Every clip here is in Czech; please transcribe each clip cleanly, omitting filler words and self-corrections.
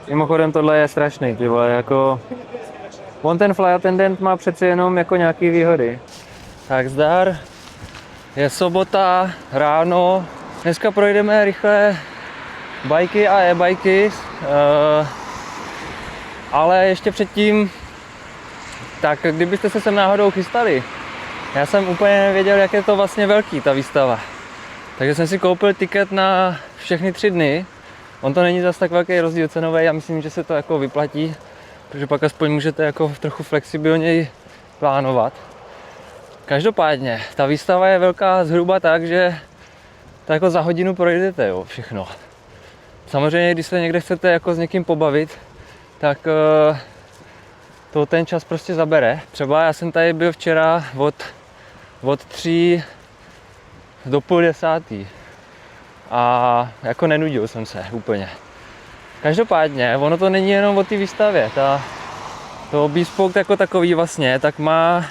Mimochodem tohle je strašný, ty vole, jako... On ten flight attendant má přece jenom jako nějaký výhody. Tak zdar, je sobota, ráno. Dneska projdeme rychle bajky a e-bajky, ale ještě předtím, tak kdybyste se sem náhodou chystali, já jsem úplně nevěděl, jak je to vlastně velký, ta výstava. Takže jsem si koupil tiket na všechny 3 dny. On to není zas tak velký rozdíl cenový, já myslím, že se to jako vyplatí, protože pak aspoň můžete jako trochu flexibilněji plánovat. Každopádně, ta výstava je velká zhruba tak, že to jako za hodinu projdete, jo, všechno. Samozřejmě, když se někde chcete jako s někým pobavit, tak to ten čas prostě zabere. Třeba já jsem tady byl včera od 3 do půl 10. A jako nenudil jsem se úplně. Každopádně, ono to není jenom o té výstavě. To Bespoke jako takový vlastně, tak má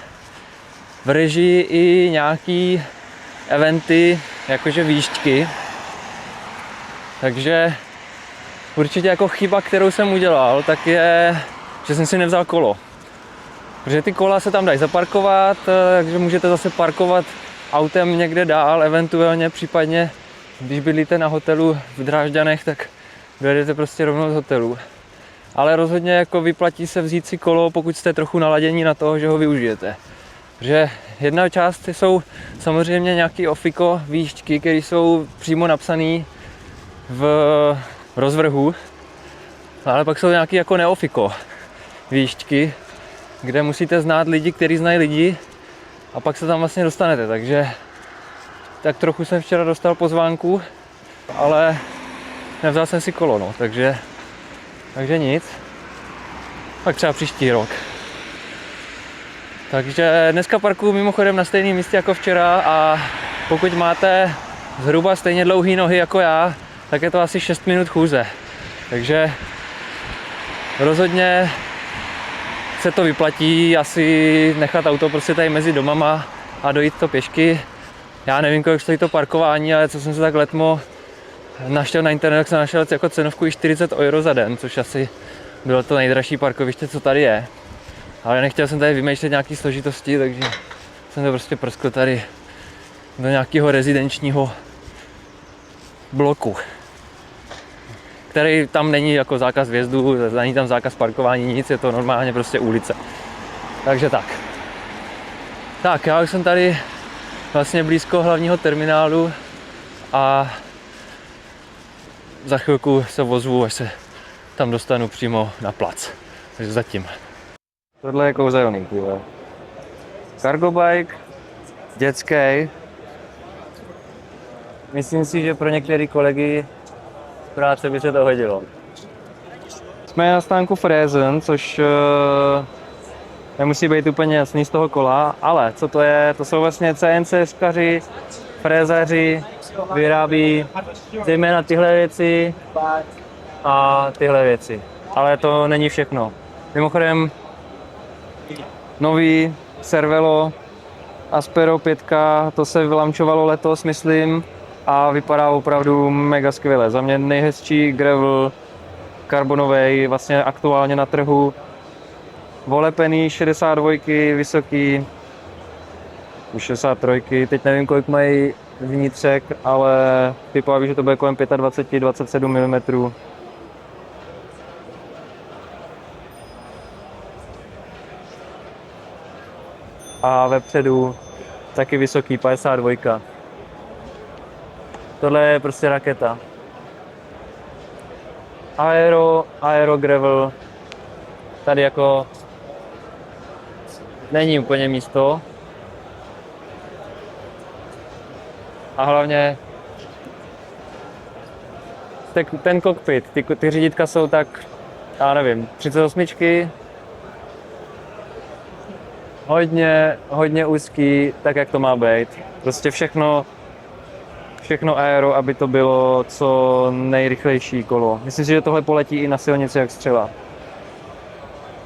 v režii i nějaký eventy, jakože výšťky. Takže určitě jako chyba, kterou jsem udělal, tak je, že jsem si nevzal kolo. Protože ty kola se tam dají zaparkovat, takže můžete zase parkovat autem někde dál, eventuálně případně, když bydlíte na hotelu v Drážďanech, tak dojedete prostě rovnou z hotelu. Ale rozhodně jako vyplatí se vzít si kolo, pokud jste trochu naladění na to, že ho využijete. Protože jedna část jsou samozřejmě nějaký ofiko výšťky, které jsou přímo napsané v rozvrhu, ale pak jsou nějaký jako neofiko výšťky, kde musíte znát lidi, kteří znají lidi, a pak se tam vlastně dostanete. Takže tak trochu jsem včera dostal pozvánku, ale nevzal jsem si kolo, no, takže nic. Tak třeba příští rok. Takže dneska parkuju mimochodem na stejném místě jako včera, a pokud máte zhruba stejně dlouhé nohy jako já, tak je to asi 6 minut chůze. Takže rozhodně se to vyplatí asi nechat auto prostě tady mezi domama a dojít to pěšky. Já nevím, kolik stojí to parkování, ale co jsem se tak letmo našel na internetu, tak jsem našel jako cenovku i 40 € za den, což asi bylo to nejdražší parkoviště, co tady je. Ale nechtěl jsem tady vymýšlet nějaké složitosti, takže jsem to prostě prskl tady do nějakého rezidenčního bloku, který tam není jako zákaz vjezdu, není tam zákaz parkování, nic, je to normálně prostě ulice. Takže tak. Tak, já už jsem tady vlastně blízko hlavního terminálu a za chvilku se ozvu, až se tam dostanu přímo na plac. Takže zatím. Tohle je kouzelný, tyhle. Cargo bike, dětský. Myslím si, že pro některé kolegy z práce by se to hodilo. Jsme na stánku Fräsen, což nemusí být úplně jasný z toho kola, ale co to je? To jsou vlastně CNCskaři, frézaři, vyrábí zejména tyhle věci a tyhle věci. Ale to není všechno. Mimochodem, nový Cervelo Aspero 5, to se vylamčovalo letos, myslím, a vypadá opravdu mega skvěle. Za mě nejhezčí gravel karbonový vlastně aktuálně na trhu. Volepený 62, vysoký, už 63, teď nevím, kolik mají vnitřek, ale vypadá, že to bude kolem 25-27 mm. A vepředu taky vysoký 52. Tohle je prostě raketa. Aero gravel. Tady jako není úplně místo. A hlavně ten kokpit, ty řídítka jsou tak, já nevím, 38. Hodně úzký, tak jak to má být. Prostě všechno aero, aby to bylo co nejrychlejší kolo. Myslím si, že tohle poletí i na silnici jak střela.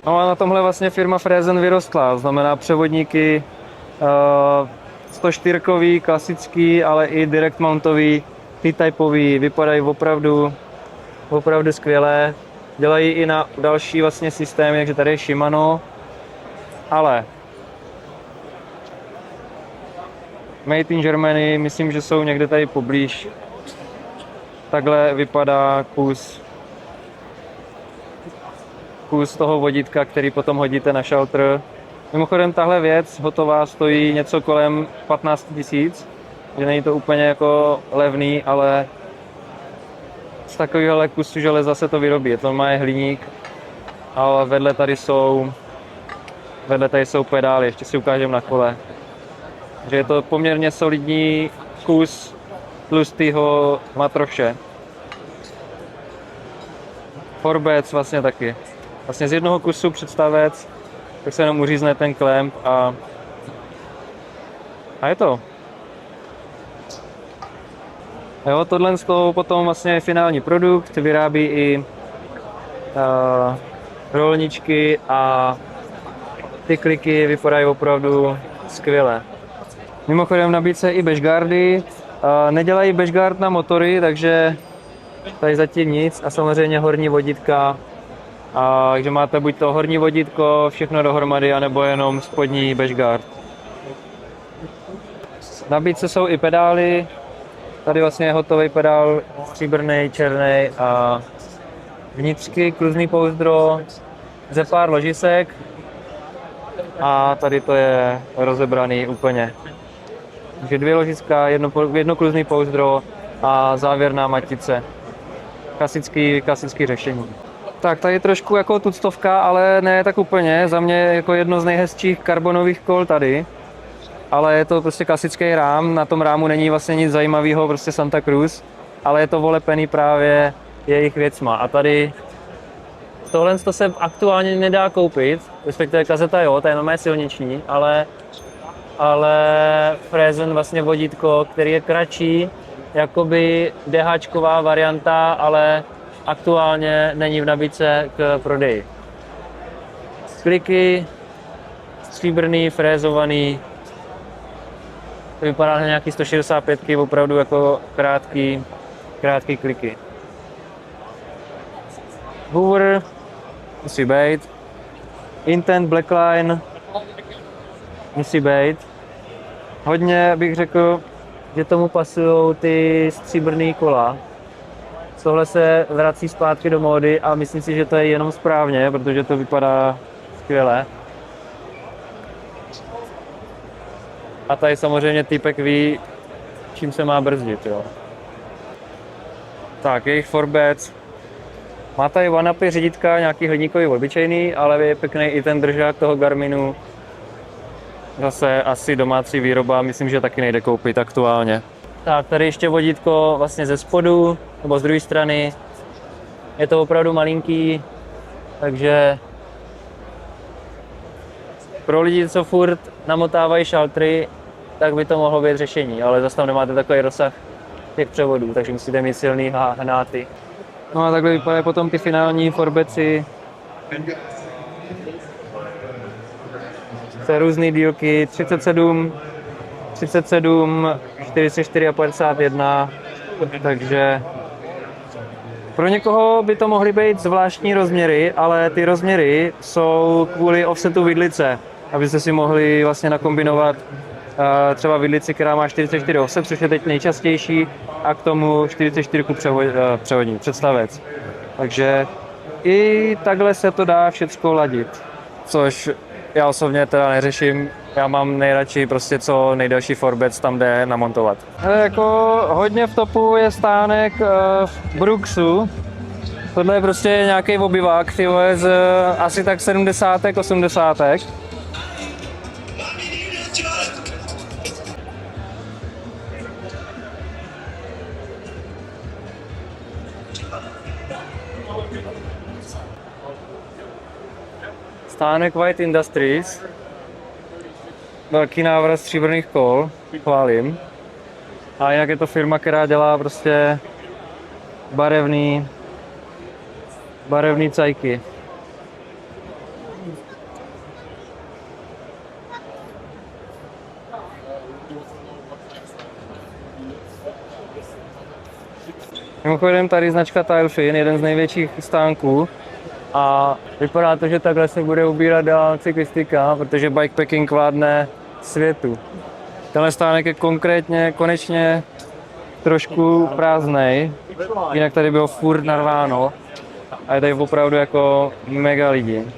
No a na tomhle vlastně firma Fräsen vyrostla, znamená převodníky 104kový, klasický, ale i direct mountový, T-typový, vypadají opravdu skvěle. dělají i na další vlastně systémy, takže tady je Shimano, ale Made in Germany, myslím, že jsou někde tady poblíž. Takhle vypadá kus toho vodítka, který potom hodíte na šaltr. Mimochodem tahle věc hotová stojí něco kolem 15 000, že není to úplně jako levný, ale z takového kusu železa se to vyrobí. To má hliník, ale vedle tady jsou pedály, ještě si ukážem na kole. Takže je to poměrně solidní kus tlustého matroše. Forbec vlastně taky. Vlastně z jednoho kusu představec, tak se jenom uřízne ten klemp a je to. Jo, tohle z toho potom vlastně je finální produkt, vyrábí i rolničky a ty kliky vypadají opravdu skvěle. Mimochodem nabídce i bashguardy, nedělají bashguard na motory, takže tady zatím nic a samozřejmě horní vodítka. Takže máte buď to horní vodítko, všechno dohromady, anebo jenom spodní bashguard. V nabídce jsou i pedály. Tady vlastně je hotový pedál, stříbrný, černý a vnitřky, kluzný pouzdro, ze pár ložisek a tady to je rozebraný úplně. Takže 2 ložiska, jedno kluzný pouzdro a závěrná matice. Klasický řešení. Tak tady trošku jako tuctovka, ale ne tak úplně. Za mě jako jedno z nejhezčích karbonových kol tady. Ale je to prostě klasický rám, na tom rámu není vlastně nic zajímavého, prostě Santa Cruz, ale je to volepený právě jejich věcma. A tady tohle se aktuálně nedá koupit, respektive kazeta jo, ta je normálně silniční, ale Fräsen vlastně vodítko, který je kratší, jakoby DHčková varianta, ale aktuálně není v nabídce k prodeji. Kliky, stříbrný, frézovaný, to vypadá na nějaký 165, opravdu jako krátký kliky. Hoover musí být. Intent Blackline musí být. Hodně bych řekl, že tomu pasují ty stříbrný kola. Tohle se vrací zpátky do módy a myslím si, že to je jenom správně, protože to vypadá skvěle. A tady samozřejmě týpek ví, čím se má brzdit, jo. Tak, jejich Forbec. Má tady one-upy řídítka, nějaký hliníkový obyčejný, ale je pěkný i ten držák toho Garminu. Zase asi domácí výroba, myslím, že taky nejde koupit aktuálně. Tak, tady ještě vodítko vlastně ze spodu, nebo z druhé strany. Je to opravdu malinký, takže pro lidi, co furt namotávají šaltry, tak by to mohlo být řešení, ale zase tam nemáte takový rozsah těch převodů, takže musíte mít silný hnáty. No a takhle vypadají potom ty finální Forbeci. To je různý dílky, 37, 44 a 51, takže pro někoho by to mohly být zvláštní rozměry, ale ty rozměry jsou kvůli offsetu vidlice, abyste si mohli vlastně nakombinovat třeba vidlici, která má 44 offset, což je teď nejčastější, a k tomu 44 převodní, představec. Takže i takhle se to dá všechno ladit, což já osobně teda neřeším. Já mám nejradši prostě co nejdelší Forbec tam jde namontovat. Jako hodně v topu je stánek v Brooksu. Tohle je prostě nějaký obyvák, z asi tak 70. 80. Stánek White Industries. Velký návrat stříbrných kol, chválím. A jinak je to firma, která dělá prostě barevný cajky. Mimochodem tady značka Tailfin, jeden z největších stánků, A vypadá to, že takhle se bude ubírat dál cyklistika, protože bikepacking vládne světu. Tenhle stánek je konkrétně, konečně trošku prázdnej, jinak tady bylo furt narváno a je tady opravdu jako mega lidí.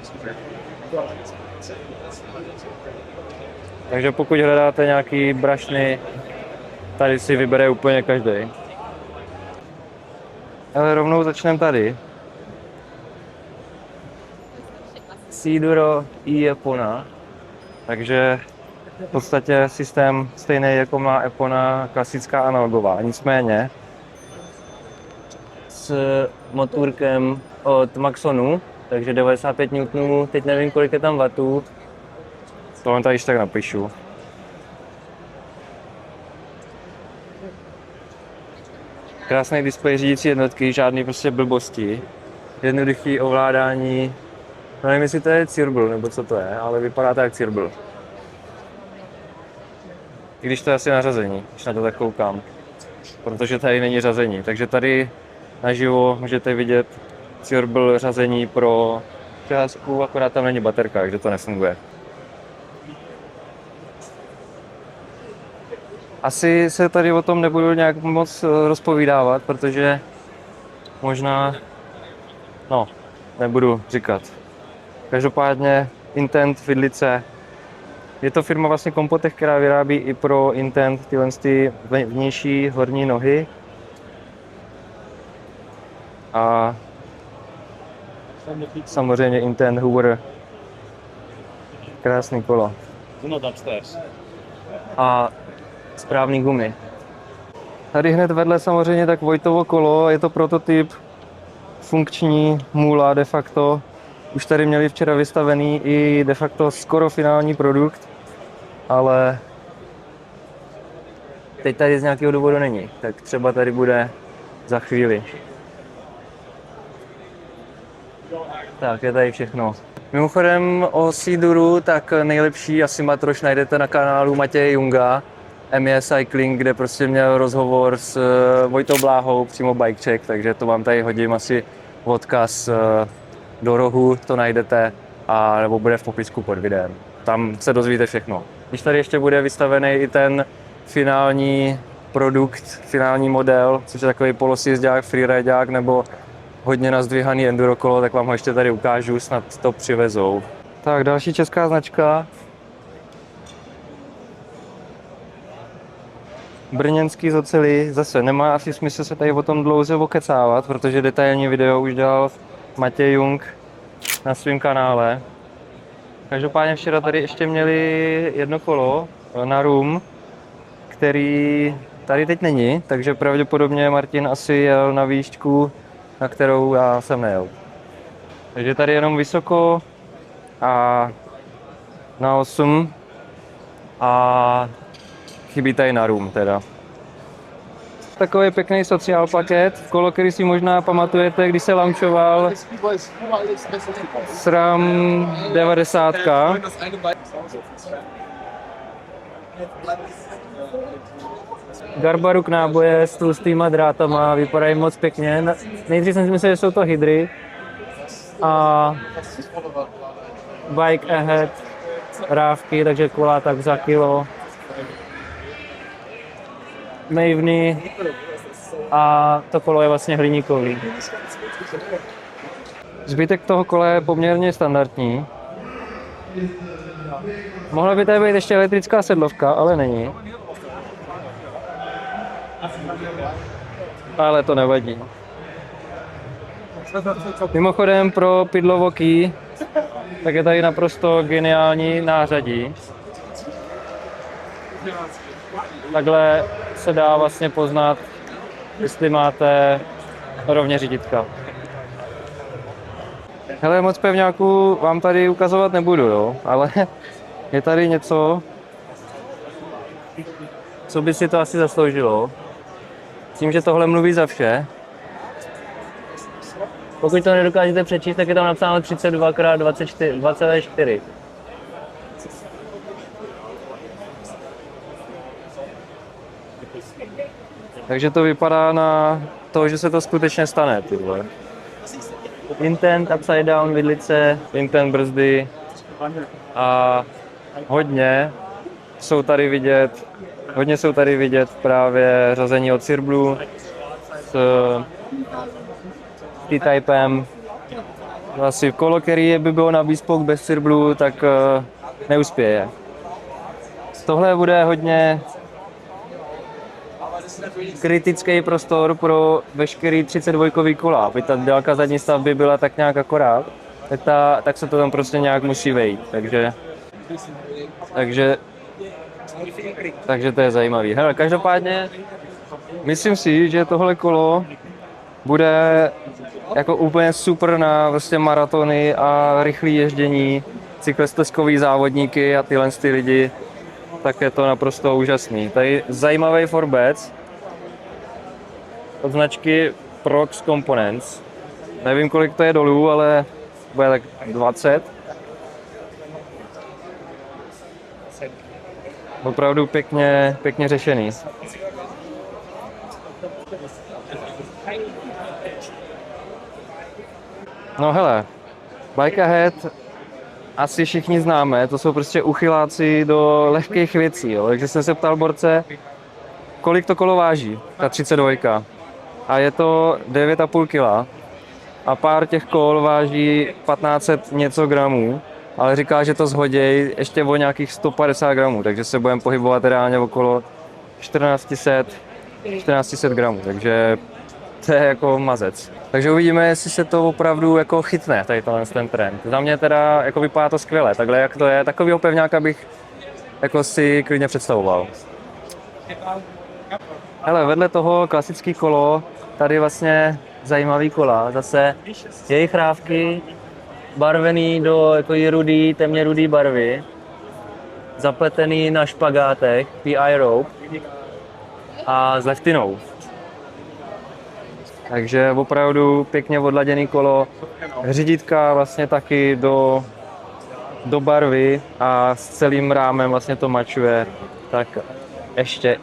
Takže pokud hledáte nějaký brašny, tady si vybere úplně každý. Ale rovnou začneme tady. Siduro i Epona. Takže v podstatě systém stejný jako má Epona, klasická analogová. Nicméně s motůrkem od Maxonu, takže 95 N, teď nevím kolik je tam vatů. To vám tady tak napíšu. Krásný displej řídící jednotky, žádný prostě blbosti. Jednoduchý ovládání. No nevím, jestli to je Cirbel, nebo co to je, ale vypadá to jak Cirbel. I když to je asi na řazení, když na to tak koukám. Protože tady není řazení, takže tady naživo můžete vidět Cirbel řazení pro přehazku, akorát tam není baterka, takže to nefunguje. Asi se tady o tom nebudu nějak moc rozpovídávat, protože možná, no, nebudu říkat. Každopádně Intent Vidlice. Je to firma vlastně Compotech, která vyrábí i pro Intent tyhle vnější horní nohy. A samozřejmě Intent Hoover. Krásný kolo. A správný gumy. Tady hned vedle samozřejmě tak Vojtovo kolo, je to prototyp funkční Mula de facto. Už tady měli včera vystavený i de facto skoro finální produkt, ale teď tady z nějakého důvodu není, tak třeba tady bude za chvíli. Tak, je tady všechno. Mimochodem o Siduru, tak nejlepší asi matroš najdete na kanálu Matěje Junga, ME Cycling, kde prostě měl rozhovor s Vojtou Bláhou, přímo Bike Check, takže to vám tady hodím asi odkaz do rohu, to najdete, a nebo bude v popisku pod videem. Tam se dozvíte všechno. Když tady ještě bude vystavený i ten finální produkt, finální model, což je takový polosjezdák, freerideák nebo hodně nazdvihaný enduro kolo, tak vám ho ještě tady ukážu, snad to přivezou. Tak, další česká značka. Brněnský Zoceli, zase nemá asi smysl se tady o tom dlouze okecávat, protože detailní video už dělal Matěj Jung na svém kanále. Každopádně včera tady ještě měli jedno kolo na rum, který tady teď není, takže pravděpodobně Martin asi jel na výšku, na kterou já jsem nejel. Takže tady jenom vysoko a na 8 a chybí tady na rum teda. Takový pěkný sociál paket, kolo, který si možná pamatujete, když se launchoval SRAM 90. Garbaruk náboje s tlustýma drátama, vypadají moc pěkně. Nejdřív jsem si myslel, že jsou to hydry. A Bike Ahead rávky, takže kola tak za kilo. Maveny a to kolo je vlastně hliníkový. Zbytek toho kola je poměrně standardní. Mohla by tady být ještě elektrická sedlovka, ale není. Ale to nevadí. Mimochodem pro pidlovoký, tak je tady naprosto geniální nářadí. Takhle se dá vlastně poznat, jestli máte rovně řídítka. Hele, moc pevňáků vám tady ukazovat nebudu, jo, ale je tady něco, co by si to asi zasloužilo. Tím, že tohle mluví za vše. Pokud to nedokážete přečíst, tak je tam napsáno 32x24. Takže to vypadá na to, že se to skutečně stane, ty vole. intent upside down vidlice, intent brzdy a hodně jsou tady vidět právě řazení od Sirblu s T-typem. Asi kolo, který by bylo na bespoke bez Sirblu, tak neuspěje. Tohle bude hodně kritický prostor pro veškerý 32 kola, aby ta délka zadní stavby byla tak nějak akorát, tak se to tam prostě nějak musí vejít, takže to je zajímavý. Hele, každopádně myslím si, že tohle kolo bude jako úplně super na prostě maratony a rychlé ježdění, cyklostezkový závodníky a tyhle lidi, tak je to naprosto úžasný. Tady zajímavý forbec od značky Prox Components. Nevím, kolik to je dolů, ale bude tak 20. Opravdu pěkně řešený. No hele, Bike Ahead asi všichni známe, to jsou prostě uchyláci do lehkých věcí, jo. Takže jsem se ptal borce, kolik to kolo váží, ta 32. A je to 9,5 kg. A pár těch kol váží 1500 něco gramů, ale říká, že to zhoděj ještě o nějakých 150 gramů, takže se budeme pohybovat reálně okolo 1400 gramů, takže to je jako mazec. Takže uvidíme, jestli se to opravdu jako chytne, tady ten trend. Za mě teda jako vypadá to skvěle, takhle jak to je, takovýho pevňáka bych jako si klidně představoval. Hele, vedle toho klasický kolo, tady vlastně zajímavý kola, zase jejich rávky barvený do jako rudý, temně rudý barvy, zapletený na špagátech, PI rope a s leftinou. Takže opravdu pěkně odladěný kolo, řídítka vlastně taky do barvy a s celým rámem vlastně to mačuje, tak ještě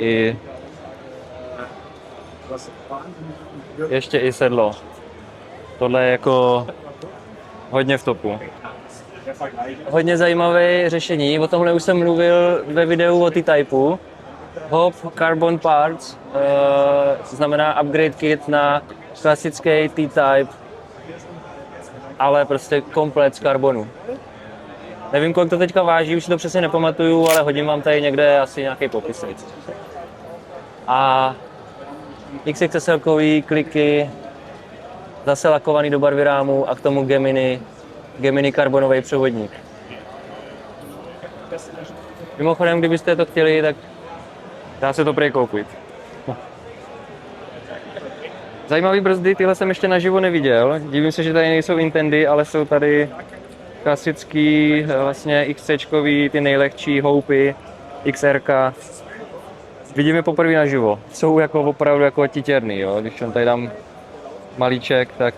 i sedlo. Tohle je jako hodně v topu. Hodně zajímavé řešení, o tomhle už jsem mluvil ve videu o T-typu. Hop Carbon Parts znamená upgrade kit na klasický T-type, ale prostě komplet z karbonu. Nevím, kolik to teďka váží, už si to přesně nepamatuju, ale hodím vám tady někde asi nějaký popis. A XXL-kový kliky, zase lakovaný do barvy rámu a k tomu Gemini karbonový převodník. Mimochodem, kdybyste to chtěli, tak dá se to prej koupit. Zajímavý brzdy, tyhle jsem ještě naživo neviděl. Divím se, že tady nejsou Intendy, ale jsou tady klasický vlastně XC-čkový, ty nejlehčí Houpy, XR. Vidím je poprvé naživo. Jsou jako opravdu jako titěrný, jo. Když on tady dám malíček, tak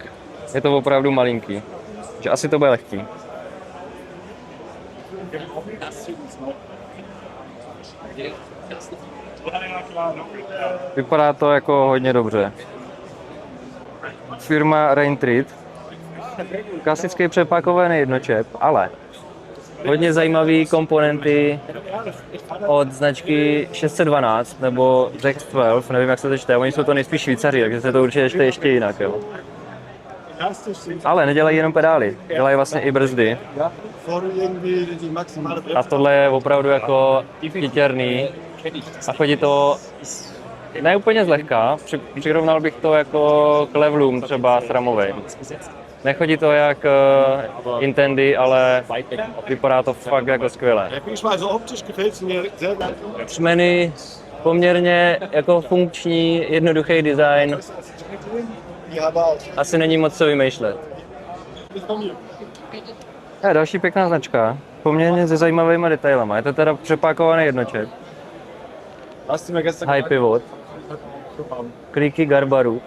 je to opravdu malinký. Že asi to bude lehký. Vypadá to jako hodně dobře. Firma Raintread. Klasický přepakovaný jednočep, ale hodně zajímavý komponenty od značky 612 nebo Rex 12, nevím, jak se to čte, oni jsou to nejspíš Švýcaři, takže se to určitě čte ještě jinak, jo. Ale nedělají jenom pedály, dělají vlastně i brzdy. A tohle je opravdu jako titěrný a chodí to ne úplně zlehka, přirovnal bych to jako k levelům třeba SRAMovej. Nechodí to jak Intendy, ale vypadá to fakt jako skvěle. Třmeny, poměrně jako funkční, jednoduchý design. Asi není moc co vymýšlet. Další pěkná značka, poměrně se zajímavými detailama. Je to teda přepákovaný jednočep. High pivot. Kliky Garbaruk.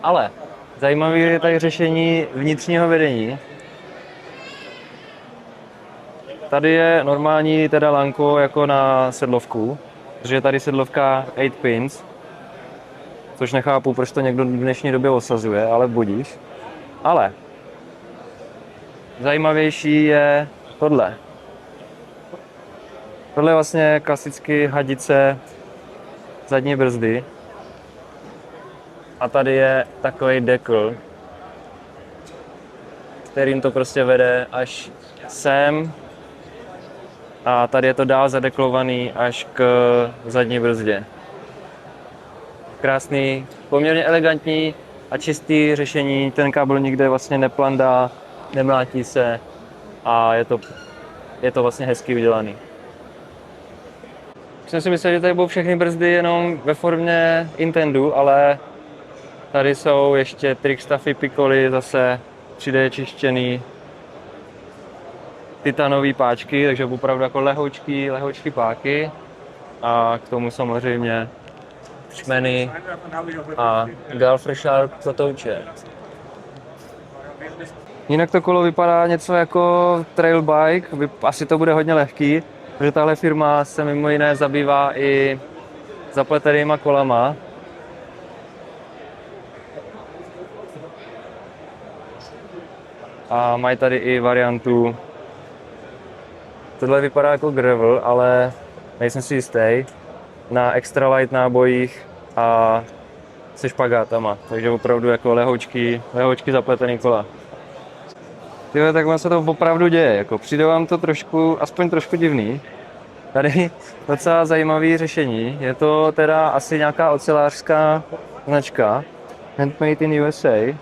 Ale zajímavé je tady řešení vnitřního vedení. Tady je normální teda lanko jako na sedlovku, protože je tady sedlovka 8 pins. Což nechápu, proč to někdo v dnešní době osazuje, ale budíš. Ale zajímavější je tohle. Tohle je vlastně klasicky hadice zadní brzdy. A tady je takový dekl, kterým to prostě vede až sem. A tady je to dál zadeklovaný až k zadní brzdě. Krásný, poměrně elegantní a čistý řešení. Ten kábel nikde vlastně neplandá, nemlátí se a je to vlastně hezky udělaný. Jsem si myslel, že tady budou všechny brzdy jenom ve formě Intendu, ale tady jsou ještě Trickstaffy Piccoli, zase 3D čištěný titanový páčky, takže opravdu jako lehoučký páky a k tomu samozřejmě šmeny a Galfre Sharp kotouče. Jinak to kolo vypadá něco jako trail bike, asi to bude hodně lehký, protože tahle firma se mimo jiné zabývá i zapletenýma kolama. A mají tady i variantu. Tohle vypadá jako gravel, ale nejsem si jistý. Na extra light nábojích a se špagátama. Takže opravdu jako lehoučky zapletený kola. Tyhle, tak se to opravdu děje. Jako přijde vám to aspoň trošku divný. Tady docela zajímavé řešení. Je to teda asi nějaká ocelářská značka. Handmade in USA.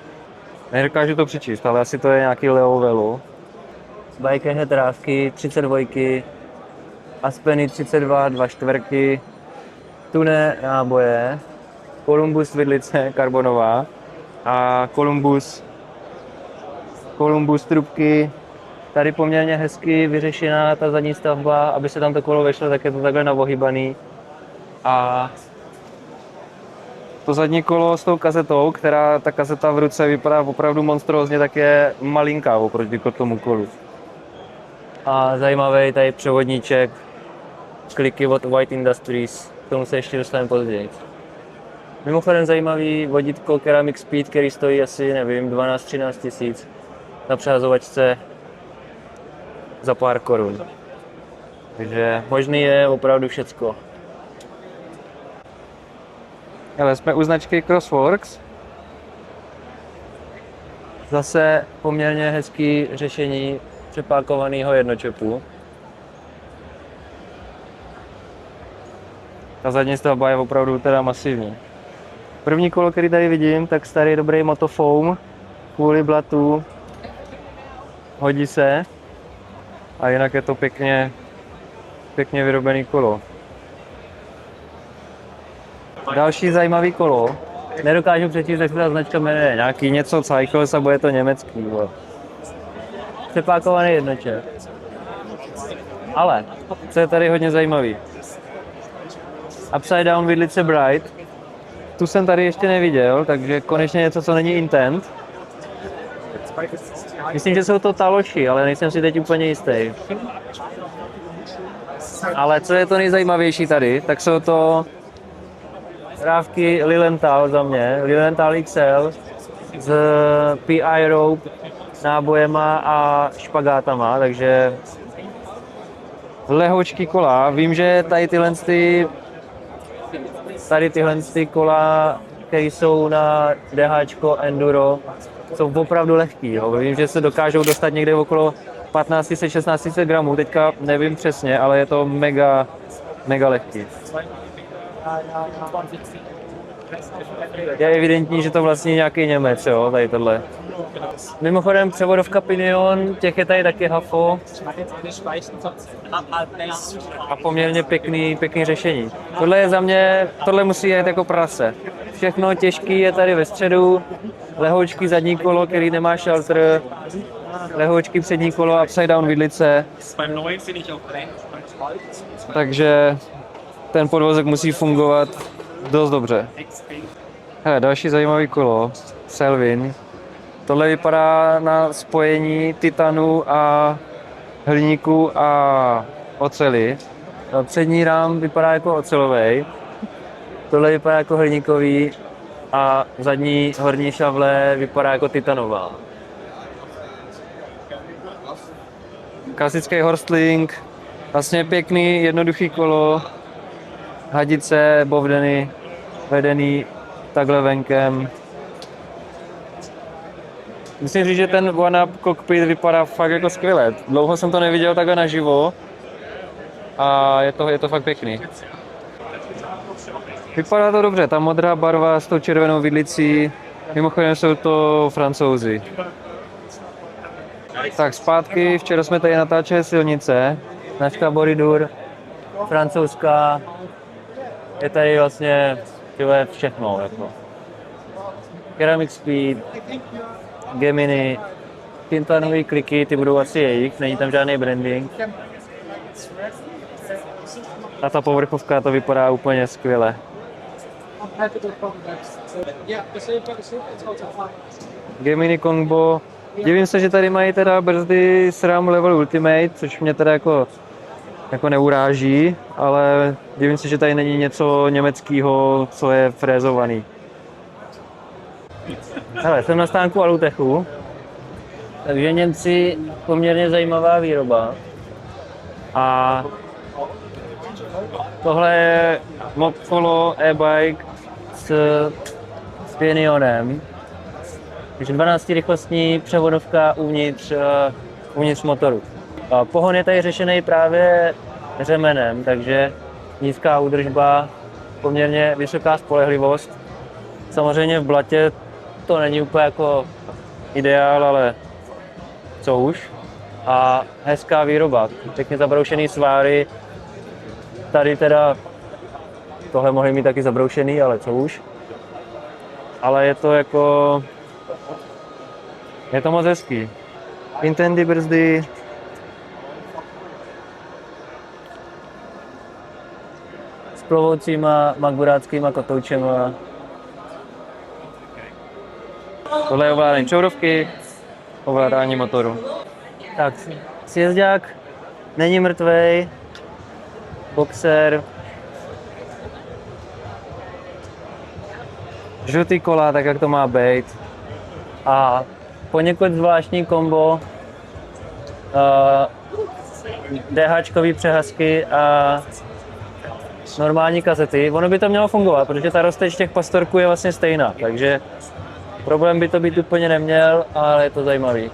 Nedokážu to přečíst, ale asi to je nějaký Leo Velo. Bajkehe trávky 32, Aspeny 32, 2 čtvrky, Tuné náboje, Columbus vidlice karbonová a Columbus trubky. Tady poměrně hezky vyřešená ta zadní stavba, aby se tam to kolo vešlo, tak je to takhle navohybaný. A to zadní kolo s tou kazetou, ta kazeta v ruce vypadá opravdu monstrózně, tak je malinká oproti tomu kolu. A zajímavý tady převodníček, kliky od White Industries, k tomu se ještě dostaneme později. Mimochodem zajímavý vodítko Ceramic Speed, který stojí asi, nevím, 12-13 tisíc na přehazovačce za pár korun. Takže možný je opravdu všecko. Ale jsme u značky Crossworks. Zase poměrně hezký řešení přepákovaného jednočepu. Ta zadní stavba je opravdu teda masivní. První kolo, který tady vidím, tak starý dobrý motofoam kvůli blatu. Hodí se. A jinak je to pěkně vyrobený kolo. Další zajímavý kolo. Nedokážu přečíst, jak se ta značka jmenuje. Nějaký něco Cycles a bude to německý. Přepákovaný jednočep. Ale, co je tady hodně zajímavý. Upside down vidlice Bright. Tu jsem tady ještě neviděl, takže konečně něco, co není Intent. Myslím, že jsou to taloši, ale nejsem si teď úplně jistý. Ale co je to nejzajímavější tady, tak jsou to rávky Lilienthal za mě. Lilienthal XL s PI rope, nábojema a špagátama, takže lehoučký kola. Vím, že tady tyhle kola, které jsou na DHčko Enduro, jsou opravdu lehký. Jo. Vím, že se dokážou dostat někde okolo 1500-1600 gramů, teďka nevím přesně, ale je to mega lehký. Je evidentní, že to vlastně nějaký Němec, jo, tady tohle. Mimochodem převodovka Pinion, těch je tady taky hafo. A poměrně pěkný řešení. Tohle musí jít jako prase. Všechno těžký je tady ve středu, lehoučký zadní kolo, který nemá shelter, lehoučký přední kolo, upside down vidlice. Takže ten podvozek musí fungovat dost dobře. Hele, další zajímavý kolo, Selvin. Tohle vypadá na spojení titanu a hliníku a oceli. Přední rám vypadá jako ocelový. Tohle vypadá jako hliníkový a zadní horní šavle vypadá jako titanová. Klasický Horstling, vlastně pěkný, jednoduchý kolo, hadice, bovdeny, vedený takhle venkem. Musím říct, že ten one-up cockpit vypadá fakt jako skvěle. Dlouho jsem to neviděl takhle naživo a je to fakt pěkný. Vypadá to dobře, ta modrá barva s tou červenou vidlicí, mimochodem jsou to Francouzi. Tak zpátky, včera jsme tady natáčeli silnice, značka Boridur, francouzská, je tady vlastně všechno. Jako. Ceramic Speed, Gemini, tintanové kliky, ty budou asi jejich, není tam žádný branding. A ta povrchovka to vypadá úplně skvěle. Gemini Combo. Divím se, že tady mají teda brzdy SRAM Level Ultimate, což mě teda jako neuráží, ale divím se, že tady není něco německého, co je frézovaný. Hele, jsem na stánku Alutechu, takže Němci poměrně zajímavá výroba. A tohle je mopkolo e-bike s Pionionem. Takže 12-rychlostní převodovka uvnitř motoru. Pohon je tady řešený právě řemenem, takže nízká údržba, poměrně vysoká spolehlivost. Samozřejmě v blatě to není úplně jako ideál, ale co už. A hezká výroba, pěkně zabroušený sváry. Tady teda tohle mohli mít taky zabroušený, ale co už. Ale je to moc hezký. Intendy brzdy. S plovoucíma maguráckýma kotoučema. Tohle je ovládání čourovky, ovládání motoru. Tak, sjezdák není mrtvej, boxer, žlutý kola, tak jak to má být. A poněkud zvláštní kombo DHčkový přehazky a normální kazety. Ono by to mělo fungovat, protože ta rozteč těch pastorků je vlastně stejná, takže problém by to být úplně neměl, ale je to zajímavý.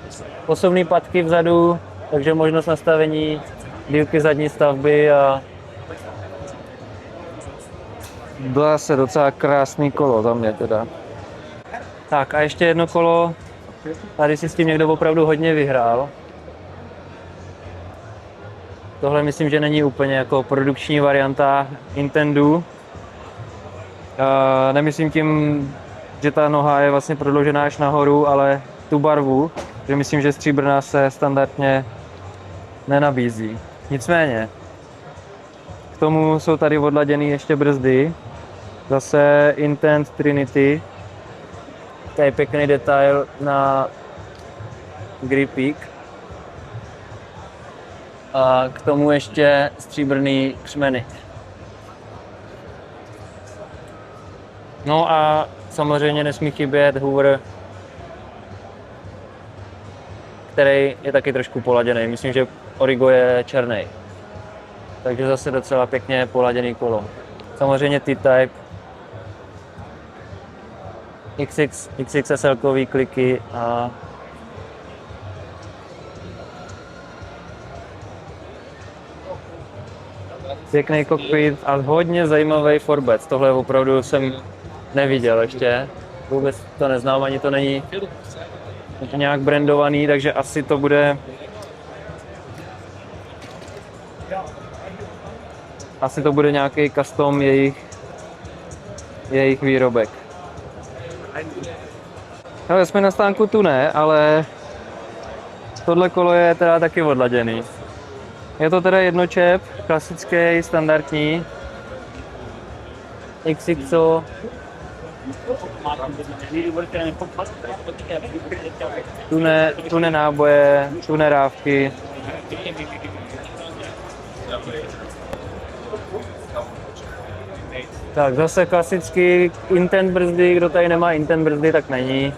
Posuvný patky vzadu, takže možnost nastavení dílky zadní stavby a byla se docela krásný kolo za mě teda. Tak a ještě jedno kolo, tady si s tím někdo opravdu hodně vyhrál. Tohle myslím, že není úplně jako produkční varianta Intendu. Nemyslím tím, že ta noha je vlastně prodloužená až nahoru, ale tu barvu, že myslím, že stříbrná se standardně nenabízí. Nicméně, k tomu jsou tady odladěné ještě brzdy. Zase Intent Trinity. To je pěkný detail na gripík. A k tomu ještě stříbrný křmeny. No a samozřejmě nesmí chybět Hoover, který je taky trošku poladěný. Myslím, že Origo je černý. Takže zase docela pěkně poladěný kolo. Samozřejmě T-Type. XXSL-kový kliky a pěkný kokpit a hodně zajímavý forbec. Tohle opravdu jsem neviděl ještě. Vůbec to neznám, ani to není nějak brandovaný, takže asi to bude nějaký custom jejich výrobek. Hele, jsme na stánku tu ne, ale tohle kolo je teda taky odladěný. Je to teda jednočep, klasický, standardní. XXO. Tune náboje, tune rávky. Tak zase klasicky intent brzdy, kdo tady nemá intent brzdy, tak není.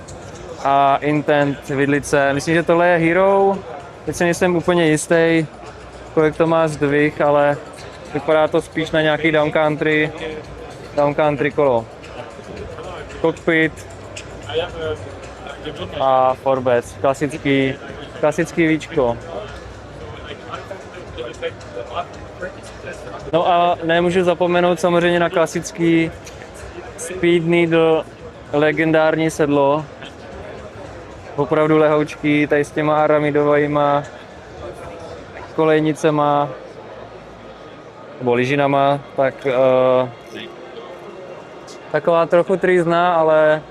A intent vidlice, myslím, že tohle je Hero, teď si nejsem úplně jistý, kolik to má zdvih, ale vypadá to spíš na nějaký down country kolo. Cockpit a Forbes, klasický víčko. No a nemůžu zapomenout samozřejmě na klasický Speed Needle, legendární sedlo. Opravdu lehoučký, tady s těma aramidovými kolejnicema nebo lyžinama, tak taková trochu trýzna, ale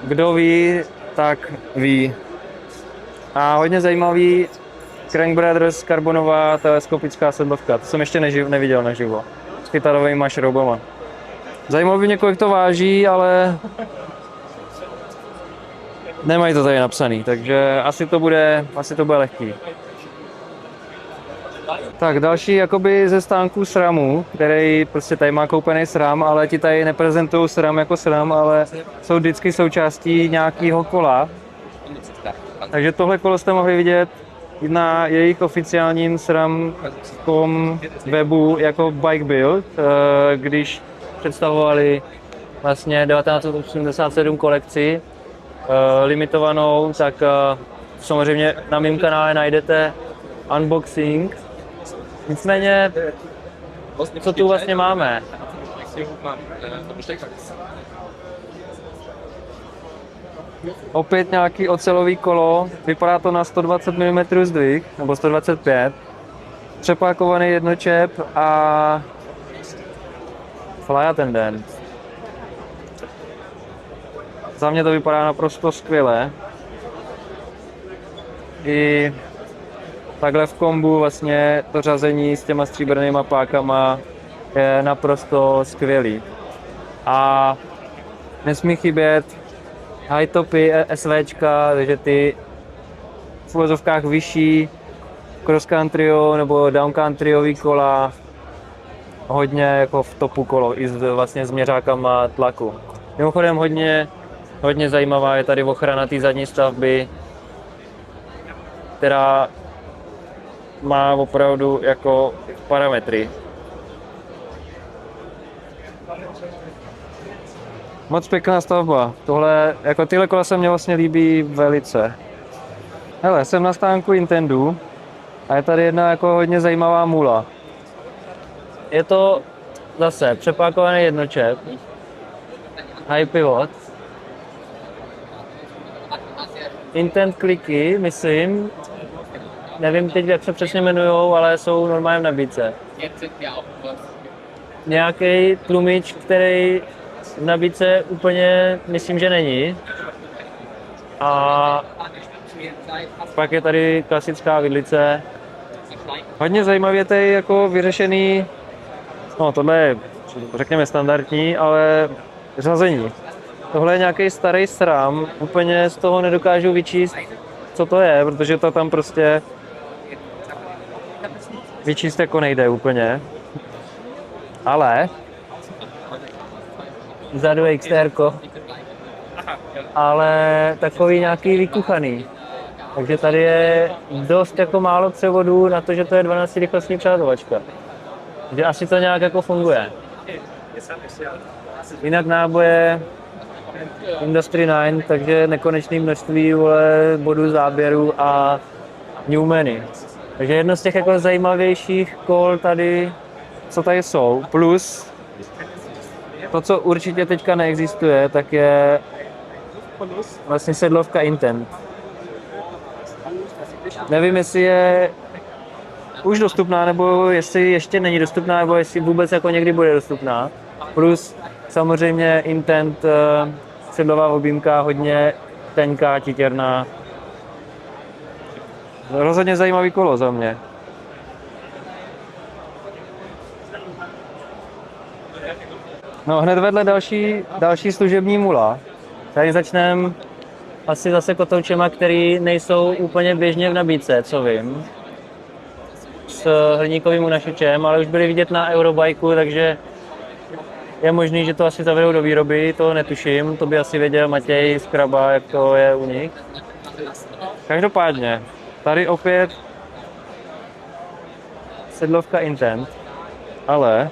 kdo ví, tak ví. A hodně zajímavý Crank Brothers karbonová teleskopická sedlovka, to jsem ještě neviděl naživo, s kytarovými šroubama. Zajímalo by mě, kolik to váží, ale nemají to tady napsaný, takže asi to bude lehký. Tak další jakoby ze stánků SRAMu, který prostě tady má koupený SRAM, ale ti tady neprezentují SRAM jako SRAM, ale jsou vždycky součástí nějakého kola. Takže tohle kolo jste mohli vidět na jejich oficiálním SRAM.com webu jako Bike Build, když představovali vlastně 1987 kolekci limitovanou, tak samozřejmě na mém kanále najdete unboxing. Nicméně, co tu vlastně máme? Opět nějaký ocelový kolo, vypadá to na 120 mm zdvih, nebo 125. Přepákovaný jednočep a fly attendant. Za mě to vypadá naprosto skvěle. I takhle v kombu vlastně to řazení s těma stříbrnýma pákama je naprosto skvělý. A nesmí chybět high topy SVčka, takže ty v uvozovkách vyšší cross countryho nebo down countryový kola hodně jako v topu kolo i vlastně s měřákama tlaku. Mimochodem hodně zajímavá je tady ochrana té zadní stavby, která má opravdu jako parametry. Moc pěkná stavba. Tyhle kola se mně vlastně líbí velice. Hele, jsem na stánku Intendu a je tady jedna jako hodně zajímavá mula. Je to zase přepákovaný jednočep, high pivot, intent kliky, myslím, nevím teď, jak se přesně jmenujou, ale jsou normálně v nabídce. Nějaký tlumič, který v nabídce úplně myslím, že není. A pak je tady klasická vidlice. Hodně zajímavě tady jako vyřešený, no tohle je řekněme standardní, ale řazení. Tohle je nějaký starý SRAM, úplně z toho nedokážu vyčíst, co to je, protože to tam prostě vyčíst jako nejde úplně. Ale vzadu je XTR, ale takový nějaký vykuchaný. Takže tady je dost jako málo převodů na to, že to je 12rychlostní přátovačka. Takže asi to nějak jako funguje. Jinak náboje Industry 9, takže nekonečné množství bodů záběru a Newmany. Takže jedno z těch jako zajímavějších kol tady, co tady jsou, plus to, co určitě teďka neexistuje, tak je vlastně sedlovka Intent. Nevím, jestli je už dostupná, nebo jestli ještě není dostupná, nebo jestli vůbec jako někdy bude dostupná. Plus samozřejmě Intent, sedlová objímka, hodně tenká, titěrná. Rozhodně zajímavý kolo za mě. No hned vedle další služební mula. Tady začneme asi zase kotoučema, který nejsou úplně běžně v nabídce, co vím. S hliníkovým unašučem, ale už byli vidět na Eurobajku, takže Je možný, že to asi zavedou do výroby, to netuším, to by asi věděl Matěj z Kraba, jak to je u nich. Každopádně, tady opět sedlovka Intent, ale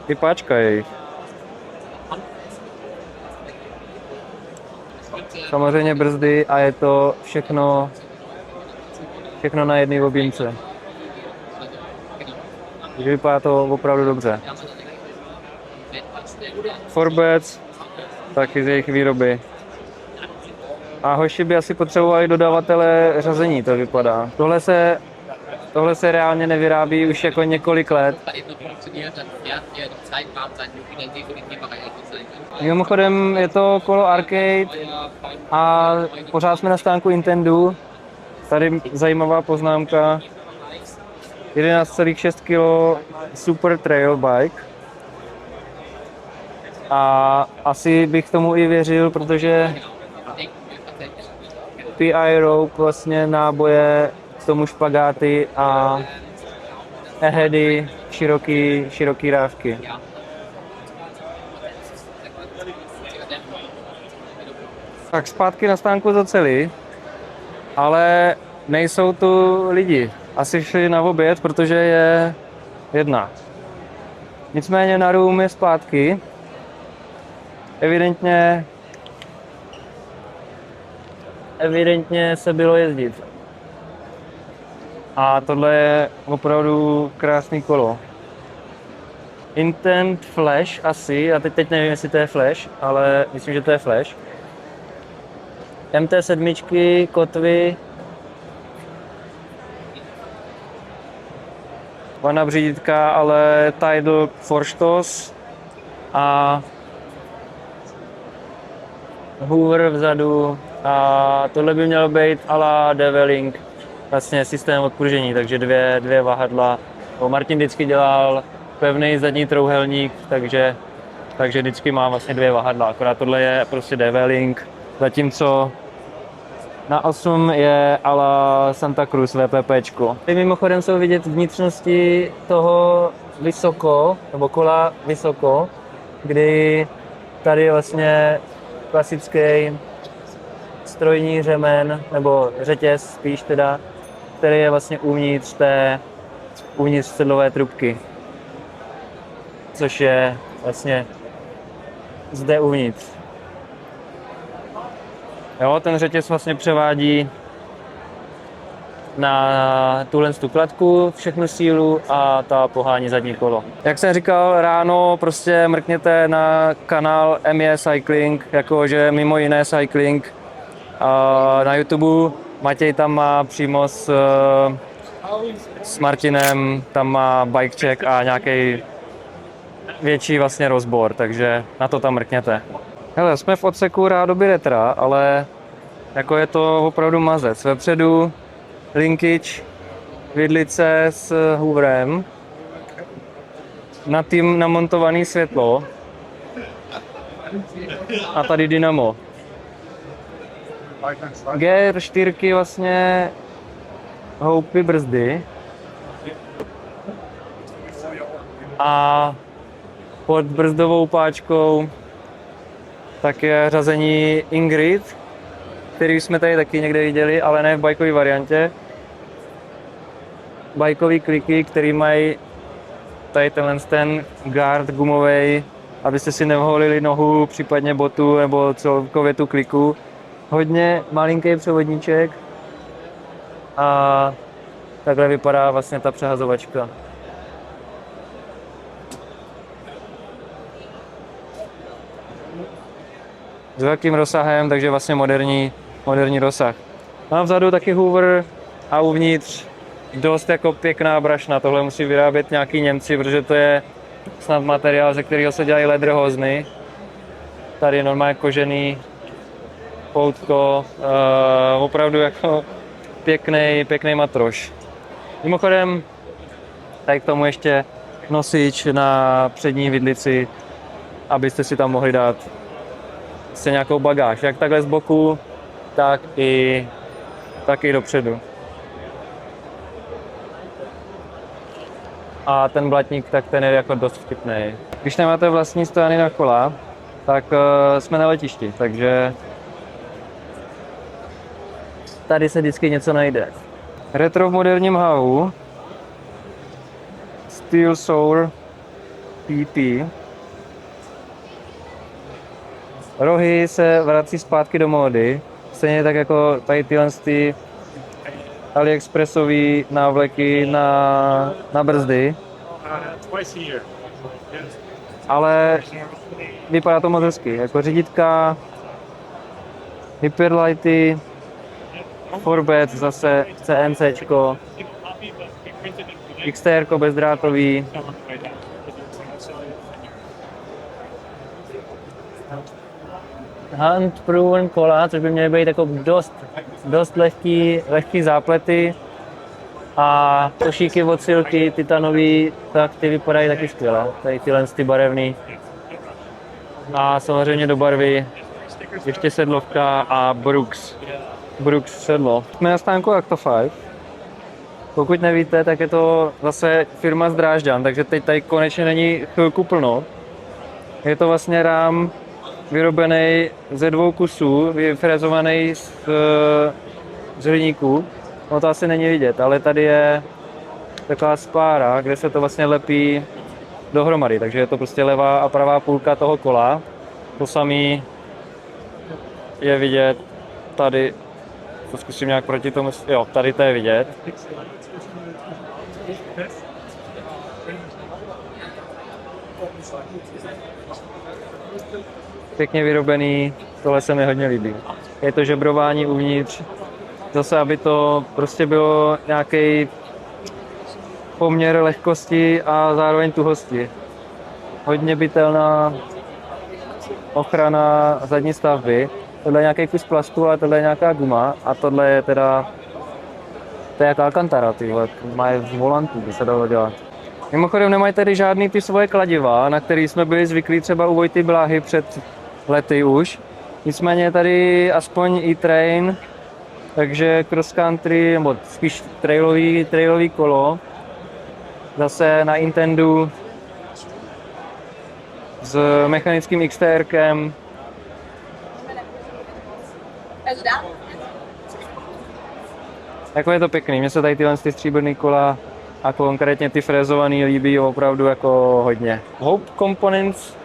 ty páčkají. Samozřejmě brzdy a je to všechno na jedné objímce. Takže vypadá to opravdu dobře. Forbets, taky z jejich výroby. A hoši by asi potřebovali dodavatele řazení, to vypadá. Tohle se reálně nevyrábí už jako několik let. Mimochodem je to kolo arcade a pořád jsme na stánku Intendu. Tady zajímavá poznámka. 11,6 kg Super Trail Bike. A asi bych tomu i věřil, protože PI rope, vlastně náboje, k tomu špagáty a ehedy, široký rávky. Tak zpátky na stánku za celý, ale nejsou tu lidi. Asi šli na oběd, protože je 1. Nicméně na room je zpátky. Evidentně se bylo jezdit. A tohle je opravdu krásný kolo. Intent Flash asi, a teď nevím, jestli to je Flash, ale myslím, že to je Flash. MT7, kotvy, vana břídítka, ale Tidal Forstoss a Hoover vzadu a tohle by mělo být a la DV-Link, vlastně systém odpružení, takže dvě vahadla. Martin vždycky dělal pevný zadní trouhelník, takže vždycky má vlastně 2 vahadla, akorát tohle je prostě DV-Link, zatímco na 8 je a la Santa Cruz VPPčko. Tady mimochodem jsou vidět vnitřnosti toho vysoko, nebo kola vysoko, kdy tady je vlastně klasický strojní řemen, nebo řetěz spíš teda, který je vlastně uvnitř sedlové trubky. Což je vlastně zde uvnitř. Jo, ten řetěz vlastně převádí na tu kladku všechnu sílu a ta pohání zadní kolo. Jak jsem říkal, ráno prostě mrkněte na kanál ME Cycling, jakože mimo jiné cycling na YouTube. Matěj tam má přímo s Martinem, tam má bike check a nějaký větší vlastně rozbor, takže na to tam mrkněte. Hele, jsme v odseku rádoby retra, ale jako je to opravdu mazec. Vepředu linkage, vidlice s hooverem, nad tím namontovaný světlo a tady dynamo. G4 vlastně houpy brzdy a pod brzdovou páčkou tak je řazení Ingrid, který jsme tady taky někde viděli, ale ne v bajkové variantě. Bajkový kliky, který mají tady ten guard gumový, abyste si neoholili nohu, případně botu nebo celkově tu kliku. Hodně malinký převodníček a takhle vypadá vlastně ta přehazovačka. S velkým rozsahem, takže vlastně moderní rozsah. Mám vzadu taky Hoover a uvnitř dost jako pěkná brašna. Tohle musí vyrábět nějaký Němci, protože to je snad materiál, ze kterého se dělají ledrhozny. Tady je normálně kožený poutko, opravdu jako pěkný matroš. Mimochodem, tady k tomu ještě nosič na přední vidlici, abyste si tam mohli dát nějakou bagáž, jak takhle z boku, tak i dopředu. a ten blatník, tak ten je jako dost vtipný. Když nemáte vlastní stojany na kola, tak jsme na letišti, takže tady se vždycky něco najde. Retro v moderním havu, Steel Sour PP. Rohy se vrací zpátky do módy, stejně tak jako tady tyhle AliExpressové návleky na brzdy. Ale vypadá to moc hezky, jako řídítka, Hyperlighty, Forbet, zase CNCčko, XTR bezdrátový. Handproven kola, což by měly být jako dost lehký záplety. A košíky od Silky, titanový, tak ty vypadají taky skvěle. Tady tyhle barevný. A samozřejmě do barvy ještě sedlovka a Brooks sedlo. Jsme na stánku Acto 5. Pokud nevíte, tak je to zase firma z Drážďan, takže teď tady konečně není chvilku plno. Je to vlastně rám vyrobený ze 2 kusů, vyfrezovaný z hliníku. No to asi není vidět, ale tady je taková spára, kde se to vlastně lepí dohromady, takže je to prostě levá a pravá půlka toho kola. To samé je vidět tady, to zkusím nějak proti tomu, jo, tady to je vidět. Pěkně vyrobený, tohle se mi hodně líbí. Je to žebrování uvnitř, zase aby to prostě bylo nějaký poměr lehkosti a zároveň tuhosti. Hodně bytelná ochrana zadní stavby. Tohle je nějaký kus plastu, ale tohle je nějaká guma a tohle je teda, to je jak Alcantara, tyhle, má z volantů, by se dalo dělat. Mimochodem nemají tady žádný ty svoje kladiva, na který jsme byli zvyklí třeba u Vojty Bláhy před lety už. Nicméně tady aspoň e-train, takže cross country, nebo spíš trailový kolo. Zase na Intendu s mechanickým XTRkem. Jako je to pěkný, mně se tady tyhle stříbrný kola a konkrétně ty frézovaný líbí opravdu jako hodně. Hope Components,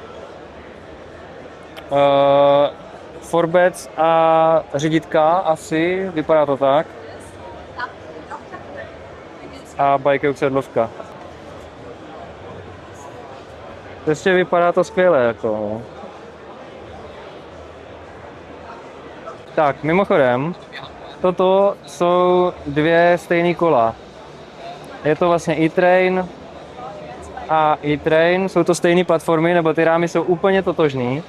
Forbets a řídítka asi, vypadá to tak. A Bajkeuk sedlovka. Prostě vypadá to skvěle jako. Tak, mimochodem, toto jsou 2 stejné kola. Je to vlastně e-train a e-train, jsou to stejné platformy, nebo ty rámy jsou úplně totožný.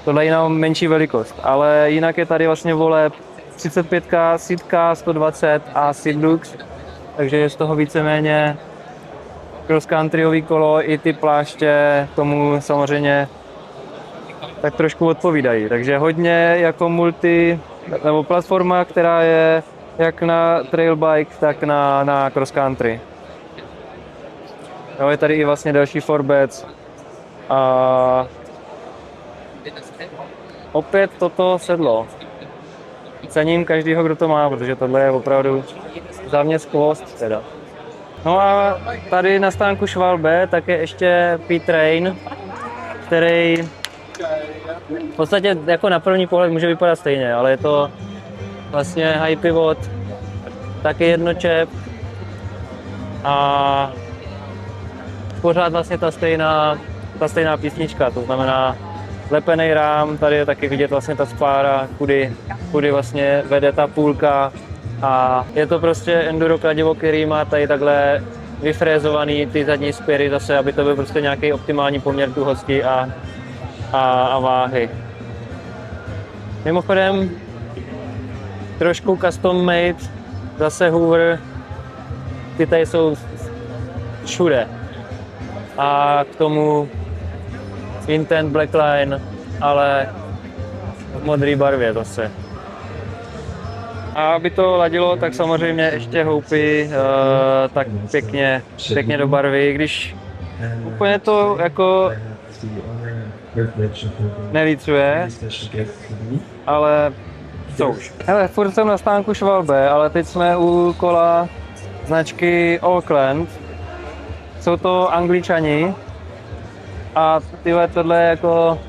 Tohle je jenom menší velikost, ale jinak je tady vlastně voleb 35, Sitka 120 a Sidlux, takže je z toho víceméně cross-countryový kolo, i ty pláště tomu samozřejmě tak trošku odpovídají. Takže hodně jako nebo platforma, která je jak na trail bike, tak na cross country. Jo, je tady i vlastně další Forbets a opět toto sedlo. Cením každýho, kdo to má, protože tohle je opravdu za mě skvost teda. No a tady na stánku Schwalbe tak je ještě P-Train, který v podstatě jako na první pohled může vypadat stejně, ale je to vlastně high pivot, taky jednočep a pořád vlastně ta stejná písnička, to znamená lepený rám, tady je taky vidět vlastně ta spára, kudy vlastně vede ta půlka a je to prostě enduro kladivo, který má tady takhle vyfrézovaný ty zadní spěry zase, aby to byl prostě nějaký optimální poměr tuhosti a váhy. Mimochodem trošku custom made, zase Hoover, ty tady jsou všude. A k tomu Intent Blackline, ale v modré barvě zase. A aby to ladilo, tak samozřejmě ještě houpy tak pěkně do barvy, když úplně to jako nelícuje, ale co už. Hele, furt jsem na stánku Schwalbe, ale teď jsme u kola značky Auckland. Jsou to Angličani a tyhle tohle jako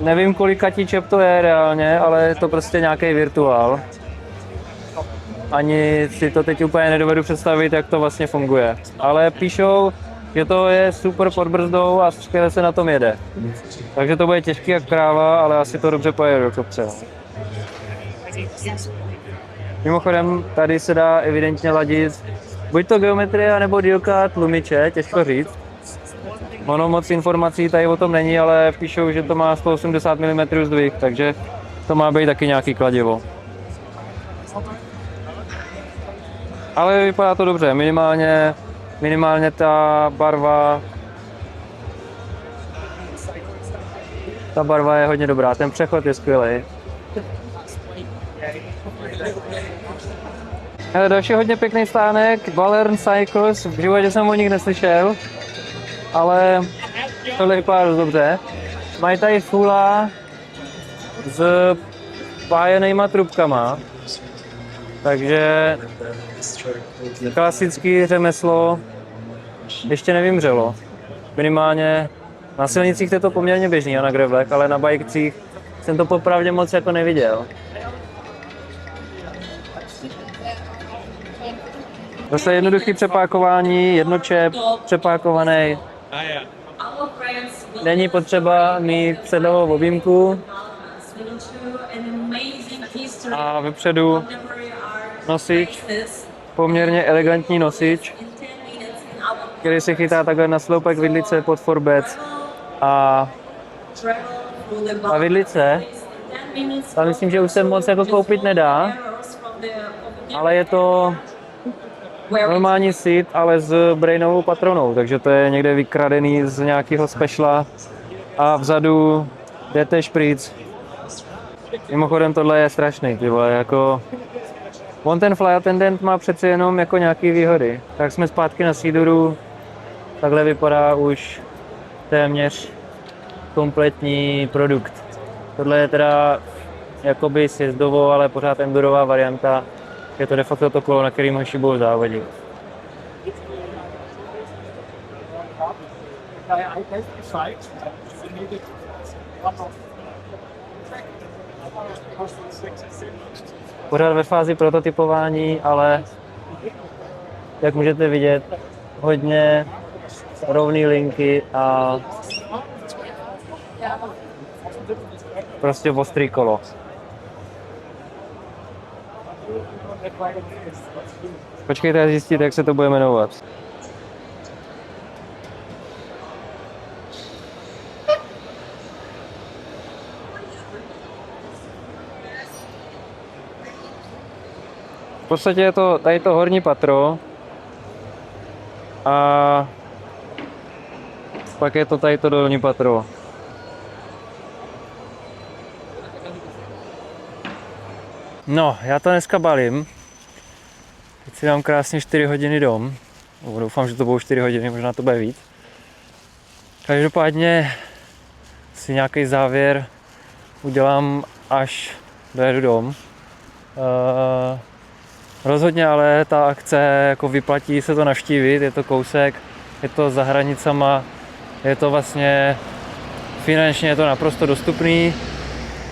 nevím kolikatí čep to je reálně, ale je to prostě nějaký virtuál. Ani si to teď úplně nedovedu představit, jak to vlastně funguje. Ale píšou, že to je super pod brzdou a skvěle se na tom jede. Takže to bude těžký jak kráva, ale asi to dobře pojede do kopce. Mimochodem, tady se dá evidentně ladit buď to geometrie, nebo dílka tlumiče, těžko říct. Ono moc informací tady o tom není, ale píšou, že to má 180 mm zdvih, takže to má být taky nějaký kladivo. Ale vypadá to dobře, minimálně ta barva je hodně dobrá, ten přechod je skvělý. Další hodně pěkný stánek, Wallern Cycles, v životě jsem o nich neslyšel, ale tohle vypadá dost dobře. Mají tady fula s pájenýma trubkama, takže klasický řemeslo ještě nevymřelo. Minimálně na silnicích je to poměrně běžný a na gravelech, ale na bajkcích jsem to popravdě moc jako neviděl. Zase jednoduchý přepákování, jednočep, přepákovaný. Není potřeba mít předovou objímku. A vepředu nosič, poměrně elegantní nosič, který se chytá takhle na sloupek vidlice pod forbec. A vidlice, tam myslím, že už se moc jako koupit nedá, ale je to normální sit, ale s brainovou patronou, takže to je někde vykradený z nějakého speciala a vzadu jdete špric. Mimochodem tohle je strašný, ty vole, jako on ten fly attendant má přece jenom jako nějaký výhody. Tak jsme zpátky na Seadoru, takhle vypadá už téměř kompletní produkt. Tohle je teda jakoby sjezdovou, ale pořád endurová varianta. Je to de facto to kolo, na kterým hoši budou závodit. Pořád ve fázi prototypování, ale jak můžete vidět, hodně rovné linky a prostě ostrý kolo. Počkejte a zjistit, jak se to bude jmenovat. V podstatě je to tady to horní patro a pak je to tady to dolní patro. No, já to dneska balím. Teď si dám krásně 4 hodiny dom. Doufám, že to budou 4 hodiny, možná to bude víc. Každopádně si nějaký závěr udělám, až dojedu dom. Rozhodně ale ta akce jako vyplatí se to navštívit, je to kousek, je to za hranicama, je to vlastně finančně je to naprosto dostupný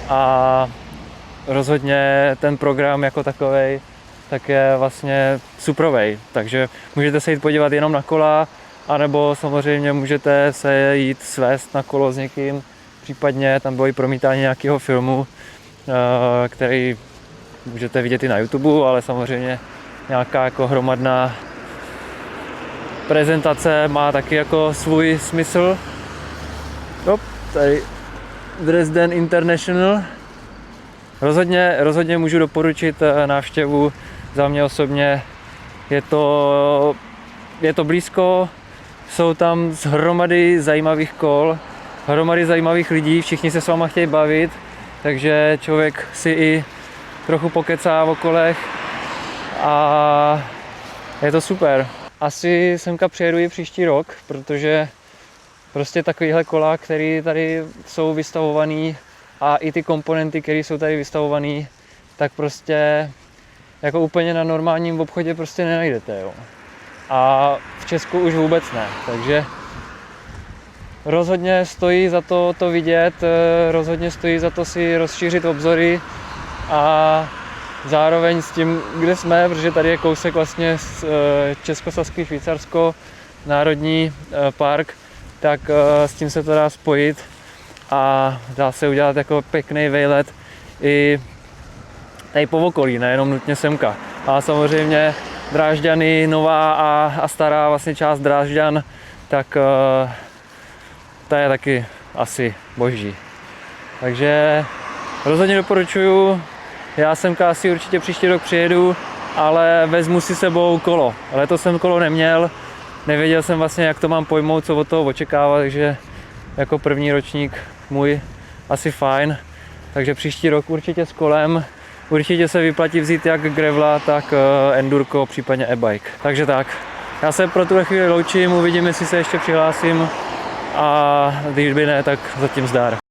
a rozhodně ten program jako takovej tak je vlastně suprovej, takže můžete se jít podívat jenom na kola, anebo samozřejmě můžete se jít svést na kolo s někým, případně tam bylo i promítání nějakého filmu, který můžete vidět i na YouTube, ale samozřejmě nějaká jako hromadná prezentace má taky jako svůj smysl. Tady Dresden International. Rozhodně můžu doporučit návštěvu. Za mě osobně je to blízko, jsou tam hromady zajímavých kol, hromady zajímavých lidí, všichni se s váma chtějí bavit. takže člověk si i trochu pokecá v kolech a je to super. Asi semka přijedu i příští rok, protože prostě takovýhle kola, které tady jsou vystavované a i ty komponenty, které jsou tady vystavované, tak prostě jako úplně na normálním obchodě prostě nenajdete. Jo. A v Česku už vůbec ne, takže rozhodně stojí za to vidět, rozhodně stojí za to si rozšířit obzory a zároveň s tím, kde jsme, protože tady je kousek vlastně z Českosaský Švýcarsko, národní park, tak s tím se to dá spojit a dá se udělat jako pěkný vejlet i tady po okolí, nejenom nutně semka. A samozřejmě Drážďany, nová a stará vlastně část Drážďan, tak ta je taky asi boží. Takže rozhodně doporučuju, já semka asi určitě příští rok přijedu, ale vezmu si sebou kolo. Letos jsem kolo neměl, nevěděl jsem vlastně, jak to mám pojmout, co od toho očekávat, takže jako první ročník můj asi fajn. Takže příští rok určitě s kolem. Určitě se vyplatí vzít jak gravela, tak endurko, případně e-bike. Takže tak, já se pro tuhle chvíli loučím, uvidím, jestli se ještě přihlásím a když by ne, tak zatím zdar.